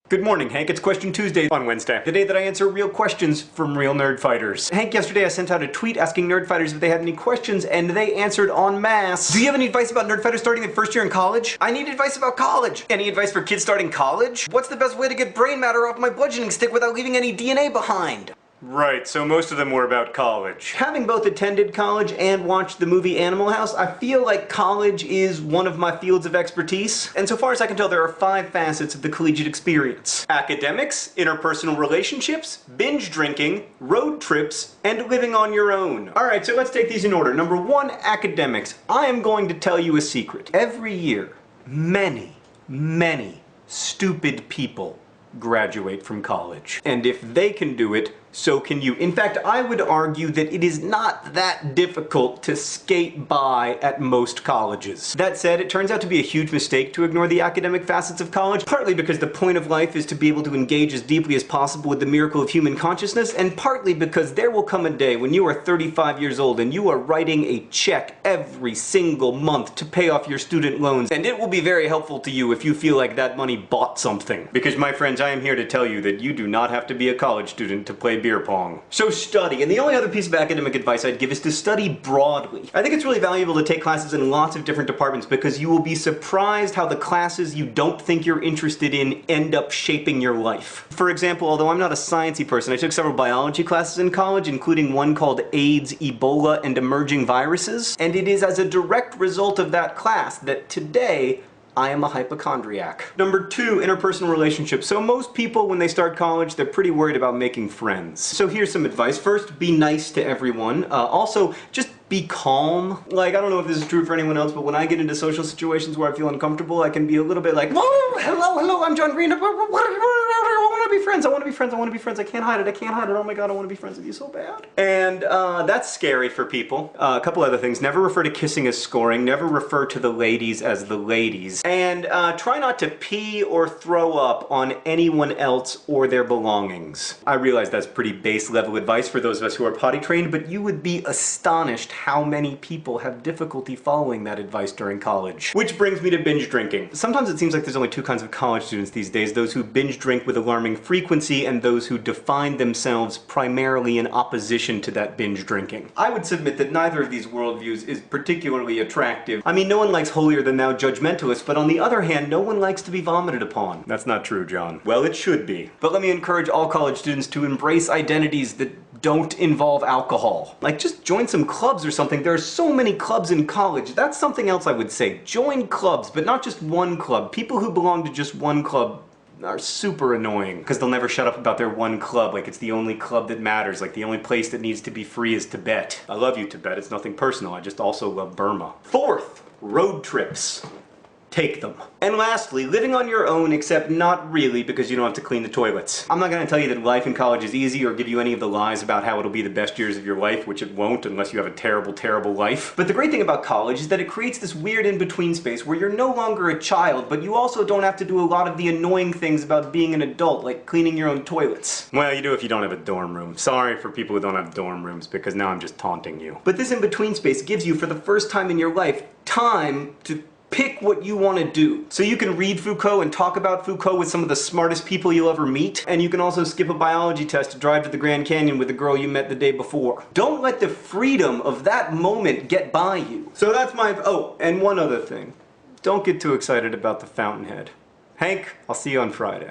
Good morning, Hank. It's Question Tuesday on Wednesday, the day that I answer real questions from real nerd fighters. Hank, yesterday I sent out a tweet asking nerd fighters if they had any questions, and they answered en masse. Do you have any advice about nerd fighters starting their first year in college? I need advice about college. Any advice for kids starting college? What's the best way to get brain matter off my bludgeoning stick without leaving any DNA behind? Right, so most of them were about college. Having both attended college and watched the movie Animal House, I feel like college is one of my fields of expertise. And so far as I can tell, there are 5 facets of the collegiate experience: academics, interpersonal relationships, binge drinking, road trips, and living on your own. Alright, so let's take these in order. Number 1, academics. I am going to tell you a secret. Every year, many stupid people graduate from college. And if they can do it, so can you. In fact, I would argue that it is not that difficult to skate by at most colleges. That said, it turns out to be a huge mistake to ignore the academic facets of college, partly because the point of life is to be able to engage as deeply as possible with the miracle of human consciousness, and partly because there will come a day when you are 35 years old and you are writing a check every single month to pay off your student loans, and it will be very helpful to you if you feel like that money bought something. Because, my friends, I am here to tell you that you do not have to be a college student to play beer pong. So study, and the only other piece of academic advice I'd give is to study broadly. I think it's really valuable to take classes in lots of different departments because you will be surprised how the classes you don't think you're interested in end up shaping your life. For example, although I'm not a sciencey person, I took several biology classes in college, including one called AIDS, Ebola, and Emerging Viruses, and it is as a direct result of that class that today I am a hypochondriac. Number 2, interpersonal relationships. So most people, when they start college, they're pretty worried about making friends. So here's some advice. First, be nice to everyone. Also, just be calm. Like, I don't know if this is true for anyone else, but when I get into social situations where I feel uncomfortable, I can be a little bit like, whoa, hello, I'm John Green. I want to be friends, I want to be friends. I can't hide it, oh my god, I want to be friends with you so bad. And that's scary for people. A couple other things. Never refer to kissing as scoring. Never refer to the ladies as the ladies. And try not to pee or throw up on anyone else or their belongings. I realize that's pretty base level advice for those of us who are potty trained, but you would be astonished how many people have difficulty following that advice during college. Which brings me to binge drinking. Sometimes it seems like there's only 2 kinds of college students these days: those who binge drink with alarming frequency and those who define themselves primarily in opposition to that binge drinking. I would submit that neither of these worldviews is particularly attractive. I mean, no one likes holier-than-thou judgmentalists, but on the other hand, no one likes to be vomited upon. That's not true, John. Well, it should be. But let me encourage all college students to embrace identities that don't involve alcohol. Like, just join some clubs or something. There are so many clubs in college. That's something else I would say. Join clubs, but not just one club. People who belong to just one club are super annoying because they'll never shut up about their one club, like it's the only club that matters, like the only place that needs to be free is Tibet. I love you, Tibet. It's nothing personal. I just also love Burma. 4th, road trips. Take them. And lastly, living on your own, except not really, because you don't have to clean the toilets. I'm not going to tell you that life in college is easy or give you any of the lies about how it'll be the best years of your life, which it won't unless you have a terrible life. But the great thing about college is that it creates this weird in-between space where you're no longer a child, but you also don't have to do a lot of the annoying things about being an adult, like cleaning your own toilets. Well, you do if you don't have a dorm room. Sorry for people who don't have dorm rooms, because now I'm just taunting you. But this in-between space gives you, for the first time in your life, time to pick what you want to do. So you can read Foucault and talk about Foucault with some of the smartest people you'll ever meet, and you can also skip a biology test to drive to the Grand Canyon with the girl you met the day before. Don't let the freedom of that moment get by you. So that's my... Oh, and one other thing. Don't get too excited about the fountainhead. Hank, I'll see you on Friday.